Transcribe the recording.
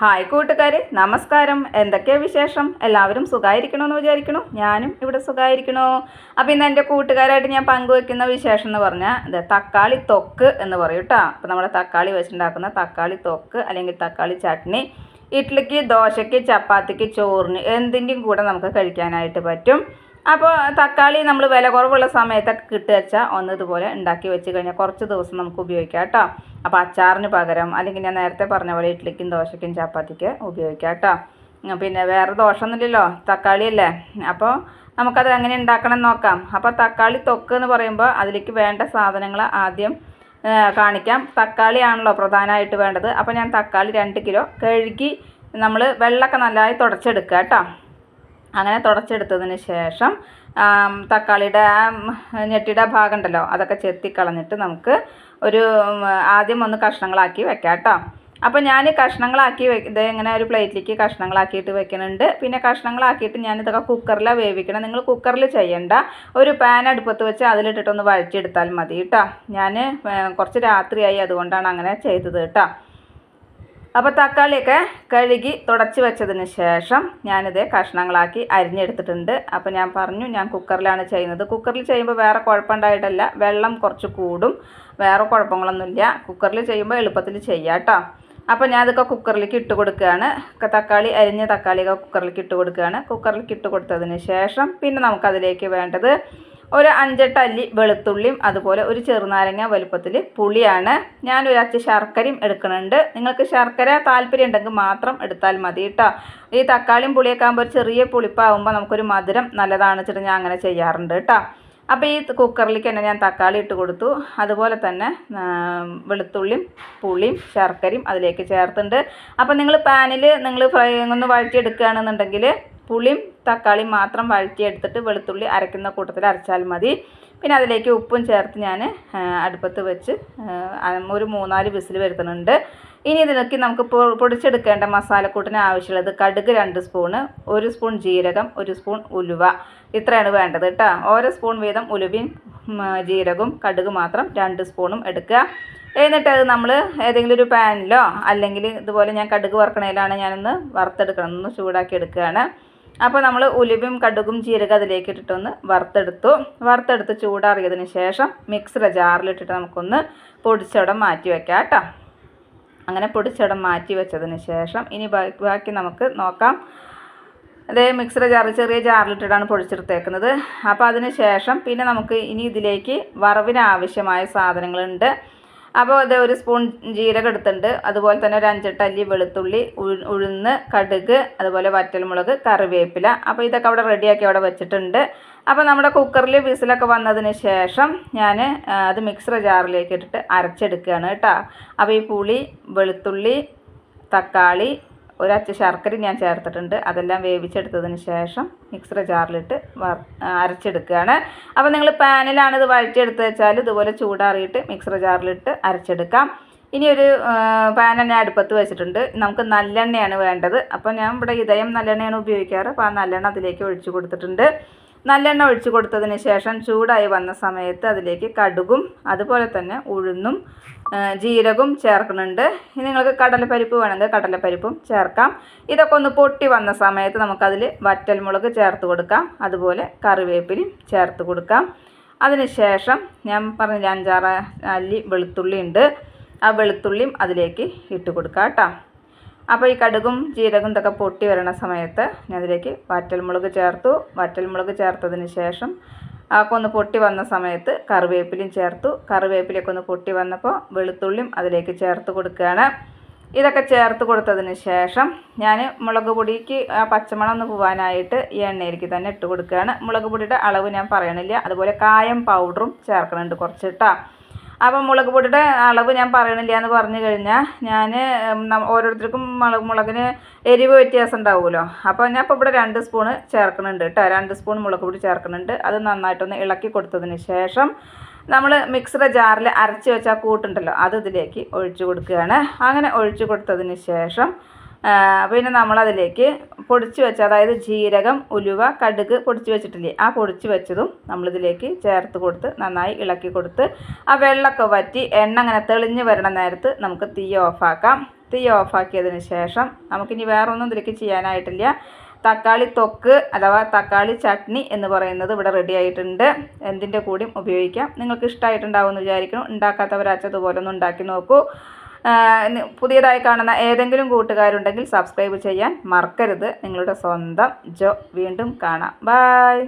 Hi കൂട്ടുകാരെ, നമസ്കാരം. എന്തൊക്കെയാണ് വിശേഷം? എല്ലാവരും സുഖമായിരിക്കണമെന്ന് വിചാരിക്കണു. ഞാനും ഇവിടെ സുഖമായിരിക്കണു. അപ്പോൾ ഇന്ന് എൻ്റെ കൂട്ടുകാരായിട്ട് ഞാൻ പങ്കുവയ്ക്കുന്ന വിശേഷം എന്ന് പറഞ്ഞാൽ ഇത് തക്കാളി തൊക്ക് എന്ന് പറയും കേട്ടോ. അപ്പോൾ നമ്മുടെ തക്കാളി വെച്ചുണ്ടാക്കുന്ന തക്കാളി തൊക്ക് അല്ലെങ്കിൽ തക്കാളി ചട്നി ഇഡ്ഡലിക്ക്, ദോശയ്ക്ക്, ചപ്പാത്തിക്ക്, ചോറിന് എന്തിൻ്റെയും കൂടെ നമുക്ക് കഴിക്കാനായിട്ട് പറ്റും. അപ്പോൾ തക്കാളി നമ്മൾ വില കുറവുള്ള സമയത്തൊക്കെ കിട്ടുക വെച്ചാൽ ഒന്ന് ഇതുപോലെ ഉണ്ടാക്കി വെച്ച് കഴിഞ്ഞാൽ കുറച്ച് ദിവസം നമുക്ക് ഉപയോഗിക്കാം കേട്ടോ. അപ്പോൾ അച്ചാറിന് പകരം അല്ലെങ്കിൽ ഞാൻ നേരത്തെ പറഞ്ഞ പോലെ ഇഡ്ഡലിക്കും, ദോശയ്ക്കും, ചപ്പാത്തിക്ക് ഉപയോഗിക്കാം കേട്ടോ. പിന്നെ വേറെ ദോഷമൊന്നുമില്ലല്ലോ, തക്കാളിയല്ലേ. അപ്പോൾ നമുക്കത് എങ്ങനെ ഉണ്ടാക്കണം എന്ന് നോക്കാം. അപ്പോൾ തക്കാളി തൊക്ക് എന്ന് പറയുമ്പോൾ അതിലേക്ക് വേണ്ട സാധനങ്ങൾ ആദ്യം കാണിക്കാം. തക്കാളിയാണല്ലോ പ്രധാനമായിട്ട് വേണ്ടത്. അപ്പോൾ ഞാൻ തക്കാളി 2 കിലോ കഴുകി നമ്മൾ വെള്ളമൊക്കെ നല്ലതായി തുടച്ചെടുക്കുക കേട്ടോ. അങ്ങനെ തുടച്ചെടുത്തതിന് ശേഷം തക്കാളിയുടെ ഞെട്ടിയുടെ ഭാഗം ഉണ്ടല്ലോ അതൊക്കെ ചെത്തിക്കളഞ്ഞിട്ട് നമുക്ക് ആദ്യം ഒന്ന് കഷ്ണങ്ങളാക്കി വെക്കാം കേട്ടോ. അപ്പോൾ ഞാൻ കഷ്ണങ്ങളാക്കി ഇത് ഇങ്ങനെ ഒരു പ്ലേറ്റിലേക്ക് കഷ്ണങ്ങളാക്കിയിട്ട് വെക്കുന്നുണ്ട്. പിന്നെ കഷ്ണങ്ങളാക്കിയിട്ട് ഞാനിതൊക്കെ കുക്കറിലാണ് വേവിക്കണം. നിങ്ങൾ കുക്കറിൽ ചെയ്യണ്ട, ഒരു പാൻ അടുപ്പത്ത് വെച്ച് അതിലിട്ടിട്ടൊന്ന് വഴറ്റിയെടുത്താൽ മതി കേട്ടോ. ഞാൻ കുറച്ച് രാത്രിയായി, അതുകൊണ്ടാണ് അങ്ങനെ ചെയ്തത് കേട്ടോ. അപ്പോൾ തക്കാളിയൊക്കെ കഴുകി തുടച്ച് വെച്ചതിന് ശേഷം ഞാനിത് കഷ്ണങ്ങളാക്കി അരിഞ്ഞെടുത്തിട്ടുണ്ട്. അപ്പോൾ ഞാൻ പറഞ്ഞു ഞാൻ കുക്കറിലാണ് ചെയ്യുന്നത്. കുക്കറിൽ ചെയ്യുമ്പോൾ വേറെ കുഴപ്പമുണ്ടായിട്ടല്ല, വെള്ളം കുറച്ച് കൂടും, വേറെ കുഴപ്പങ്ങളൊന്നുമില്ല. കുക്കറിൽ ചെയ്യുമ്പോൾ എളുപ്പത്തിൽ ചെയ്യാം കേട്ടോ. അപ്പോൾ ഞാൻ അതൊക്കെ കുക്കറിലേക്ക് ഇട്ട് കൊടുക്കുകയാണ്. അരിഞ്ഞ തക്കാളിയൊക്കെ കുക്കറിലേക്ക് ഇട്ട് കൊടുക്കുകയാണ്. കുക്കറിലേക്ക് ഇട്ട് കൊടുത്തതിന് ശേഷം പിന്നെ നമുക്കതിലേക്ക് വേണ്ടത് ഒരു 5-8 അല്ലി വെളുത്തുള്ളിയും അതുപോലെ ഒരു ചെറുനാരങ്ങ വലുപ്പത്തിൽ പുളിയാണ്. ഞാനൊരു അച്ച് ശർക്കരയും എടുക്കുന്നുണ്ട്. നിങ്ങൾക്ക് ശർക്കര താല്പര്യം ഉണ്ടെങ്കിൽ മാത്രം എടുത്താൽ മതി കേട്ടോ. ഈ തക്കാളിയും പുളിയൊക്കെ ആകുമ്പോൾ ഒരു ചെറിയ പുളിപ്പാകുമ്പോൾ നമുക്കൊരു മധുരം നല്ലതാണ് വെച്ചിട്ട് ഞാൻ അങ്ങനെ ചെയ്യാറുണ്ട് കേട്ടോ. അപ്പോൾ ഈ കുക്കറിലേക്ക് തന്നെ ഞാൻ തക്കാളി ഇട്ട് കൊടുത്തു. അതുപോലെ തന്നെ വെളുത്തുള്ളിയും പുളിയും ശർക്കരയും അതിലേക്ക് ചേർത്തുണ്ട്. അപ്പോൾ നിങ്ങൾ പാനിൽ ഒന്ന് വഴറ്റിയെടുക്കുകയാണെന്നുണ്ടെങ്കിൽ പുളിയും തക്കാളിയും മാത്രം വഴറ്റിയെടുത്തിട്ട് വെളുത്തുള്ളി അരയ്ക്കുന്ന കൂട്ടത്തിൽ അരച്ചാൽ മതി. പിന്നെ അതിലേക്ക് ഉപ്പും ചേർത്ത് ഞാൻ അടുപ്പത്ത് വെച്ച് ഒരു 3-4 വിസിൽ വരുത്തുന്നുണ്ട്. ഇനി ഇതിലേക്ക് നമുക്ക് പൊടിച്ചെടുക്കേണ്ട മസാലക്കൂട്ടിന് ആവശ്യമുള്ളത് കടുക് 2 സ്പൂണ്, 1 സ്പൂൺ ജീരകം, 1 സ്പൂൺ ഉലുവ, ഇത്രയാണ് വേണ്ടത് കേട്ടോ. ഓരോ സ്പൂൺ വീതം ഉലുവയും ജീരകവും കടുക് മാത്രം 2 സ്പൂണും എടുക്കുക. എന്നിട്ട് അത് നമ്മൾ ഏതെങ്കിലും ഒരു പാനിലോ അല്ലെങ്കിൽ ഇതുപോലെ ഞാൻ കടുക് വറുക്കണേലാണ് ഞാനൊന്ന് വറുത്തെടുക്കണം, ഒന്ന് ചൂടാക്കി എടുക്കുകയാണ്. അപ്പോൾ നമ്മൾ ഉലുവയും കടുകും ജീരകം അതിലേക്ക് ഇട്ടിട്ടൊന്ന് വറുത്തെടുത്ത് ചൂടാറിയതിന് ശേഷം മിക്സിയുടെ ജാറിലിട്ടിട്ട് നമുക്കൊന്ന് പൊടിച്ചവിടെ മാറ്റി വെക്കാം കേട്ടോ. അങ്ങനെ പൊടിച്ചവിടെ മാറ്റി വെച്ചതിന് ശേഷം ഇനി ബാക്കി നമുക്ക് നോക്കാം. അതേ മിക്സിയുടെ ചെറിയ ജാറിലിട്ടിട്ടാണ് പൊടിച്ചെടുത്തേക്കുന്നത്. അപ്പോൾ അതിന് ശേഷം പിന്നെ നമുക്ക് ഇനി ഇതിലേക്ക് വറവിന് ആവശ്യമായ സാധനങ്ങളുണ്ട്. അപ്പോൾ ഇത് 1 സ്പൂൺ ജീരകം എടുത്തിട്ടുണ്ട്. അതുപോലെ തന്നെ ഒരു 5-8 അല്ലി വെളുത്തുള്ളി, ഉഴുന്ന്, കടുക്, അതുപോലെ വറ്റൽമുളക്, കറിവേപ്പില. അപ്പോൾ ഇതൊക്കെ അവിടെ റെഡിയാക്കി അവിടെ വെച്ചിട്ടുണ്ട്. അപ്പോൾ നമ്മുടെ കുക്കറിൽ വിസിലൊക്കെ വന്നതിന് ശേഷം ഞാൻ അത് മിക്സിയുടെ ജാറിലേക്ക് ഇട്ടിട്ട് അരച്ചെടുക്കുകയാണ് കേട്ടോ. അപ്പോൾ ഈ പുളി, വെളുത്തുള്ളി, തക്കാളി, ഒരു അച്ച് ശർക്കര ഞാൻ ചേർത്തിട്ടുണ്ട്. അതെല്ലാം വേവിച്ചെടുത്തതിന് ശേഷം മിക്സിയുടെ ജാറിലിട്ട് അരച്ചെടുക്കുകയാണ്. അപ്പോൾ നിങ്ങൾ പാനിലാണ് ഇത് വഴറ്റിയെടുത്ത് വെച്ചാൽ ഇതുപോലെ ചൂടാറിയിട്ട് മിക്സിയുടെ ജാറിലിട്ട് അരച്ചെടുക്കാം. ഇനി ഒരു പാൻ ഞാൻ അടുപ്പത്ത് വെച്ചിട്ടുണ്ട്. നമുക്ക് നല്ലെണ്ണയാണ് വേണ്ടത്. അപ്പോൾ ഞാൻ ഇവിടെ ഇതയം നല്ലെണ്ണയാണ് ഉപയോഗിക്കാറ്. അപ്പോൾ ആ നല്ലെണ്ണ അതിലേക്ക് ഒഴിച്ചു കൊടുത്തിട്ടുണ്ട്. നല്ലെണ്ണ ഒഴിച്ചു കൊടുത്തതിന് ശേഷം ചൂടായി വന്ന സമയത്ത് അതിലേക്ക് കടുകും അതുപോലെ തന്നെ ഉഴുന്നും ജീരകവും ചേർക്കുന്നുണ്ട്. ഇനി നിങ്ങൾക്ക് കടലപ്പരിപ്പ് വേണമെങ്കിൽ കടലപ്പരിപ്പും ചേർക്കാം. ഇതൊക്കെ ഒന്ന് പൊട്ടി വന്ന സമയത്ത് നമുക്കതിൽ വറ്റൽമുളക് ചേർത്ത് കൊടുക്കാം. അതുപോലെ കറിവേപ്പിലയും ചേർത്ത് കൊടുക്കാം. അതിന് ശേഷം ഞാൻ പറഞ്ഞില്ല 5-6 അല്ലി വെളുത്തുള്ളി ഉണ്ട്. ആ വെളുത്തുള്ളിയും അതിലേക്ക് ഇട്ട് കൊടുക്കാം കേട്ടോ. അപ്പോൾ ഈ കടുകും ജീരകം ഇതൊക്കെ പൊട്ടി വരണ സമയത്ത് ഞാൻ അതിലേക്ക് വറ്റൽമുളക് ചേർത്തതിന് ശേഷം ഒന്ന് പൊട്ടി വന്ന സമയത്ത് കറിവേപ്പിലയും ചേർത്തു. കറിവേപ്പിലയൊക്കെ ഒന്ന് പൊട്ടി വന്നപ്പോൾ വെളുത്തുള്ളിയും അതിലേക്ക് ചേർത്ത് കൊടുക്കുകയാണ്. ഇതൊക്കെ ചേർത്ത് കൊടുത്തതിന് ശേഷം ഞാൻ മുളക് പൊടിക്ക് പച്ചമണം ഒന്ന് പോകാനായിട്ട് ഈ എണ്ണയിലേക്ക് തന്നെ ഇട്ട് കൊടുക്കുകയാണ്. മുളക് പൊടിയുടെ അളവ് ഞാൻ പറയണില്ല. അതുപോലെ കായം പൗഡറും ചേർക്കുന്നുണ്ട് കുറച്ച് കേട്ടോ. അപ്പോൾ മുളക് പൊടിയുടെ അളവ് ഞാൻ പറയണില്ല എന്ന് പറഞ്ഞു കഴിഞ്ഞാൽ ഞാൻ ഓരോരുത്തർക്കും മുളകിന് എരിവ് വ്യത്യാസം ഉണ്ടാവുമല്ലോ. അപ്പോൾ ഞാൻ ഇപ്പോൾ ഇവിടെ 2 സ്പൂണ് ചേർക്കുന്നുണ്ട് കേട്ടോ. 2 സ്പൂൺ മുളക് പൊടി ചേർക്കുന്നുണ്ട്. അത് നന്നായിട്ടൊന്ന് ഇളക്കി കൊടുത്തതിന് ശേഷം നമ്മൾ മിക്സിയുടെ ജാറിൽ അരച്ച് വെച്ച കൂട്ടുണ്ടല്ലോ അത് ഇതിലേക്ക് ഒഴിച്ചു കൊടുക്കുകയാണ്. അങ്ങനെ ഒഴിച്ചു കൊടുത്തതിന് ശേഷം പിന്നെ നമ്മളതിലേക്ക് പൊടിച്ച് വെച്ച, അതായത് ജീരകം, ഉലുവ, കടുക് പൊടിച്ച് വെച്ചിട്ടില്ലേ, ആ പൊടിച്ച് വെച്ചതും നമ്മളിതിലേക്ക് ചേർത്ത് കൊടുത്ത് നന്നായി ഇളക്കി കൊടുത്ത് ആ വെള്ളമൊക്കെ വറ്റി എണ്ണ അങ്ങനെ തെളിഞ്ഞ് വരണ നേരത്ത് നമുക്ക് തീ ഓഫാക്കാം. തീ ഓഫാക്കിയതിന് ശേഷം നമുക്കിനി വേറൊന്നും ഇതിലേക്ക് ചെയ്യാനായിട്ടില്ല. തക്കാളി തൊക്ക് അഥവാ തക്കാളി ചട്നി എന്ന് പറയുന്നത് ഇവിടെ റെഡി ആയിട്ടുണ്ട്. എന്തിൻ്റെ കൂടിയും ഉപയോഗിക്കാം. നിങ്ങൾക്ക് ഇഷ്ടമായിട്ടുണ്ടാവുമെന്ന് വിചാരിക്കുന്നു. ഉണ്ടാക്കാത്തവരച്ചതുപോലെ ഒന്ന് ഉണ്ടാക്കി നോക്കൂ. പുതിയതായി കാണുന്ന ഏതെങ്കിലും കൂട്ടുകാരുണ്ടെങ്കിൽ സബ്സ്ക്രൈബ് ചെയ്യാൻ മറക്കരുത്. നിങ്ങളുടെ സ്വന്തം ജോ. വീണ്ടും കാണാം. ബായ്.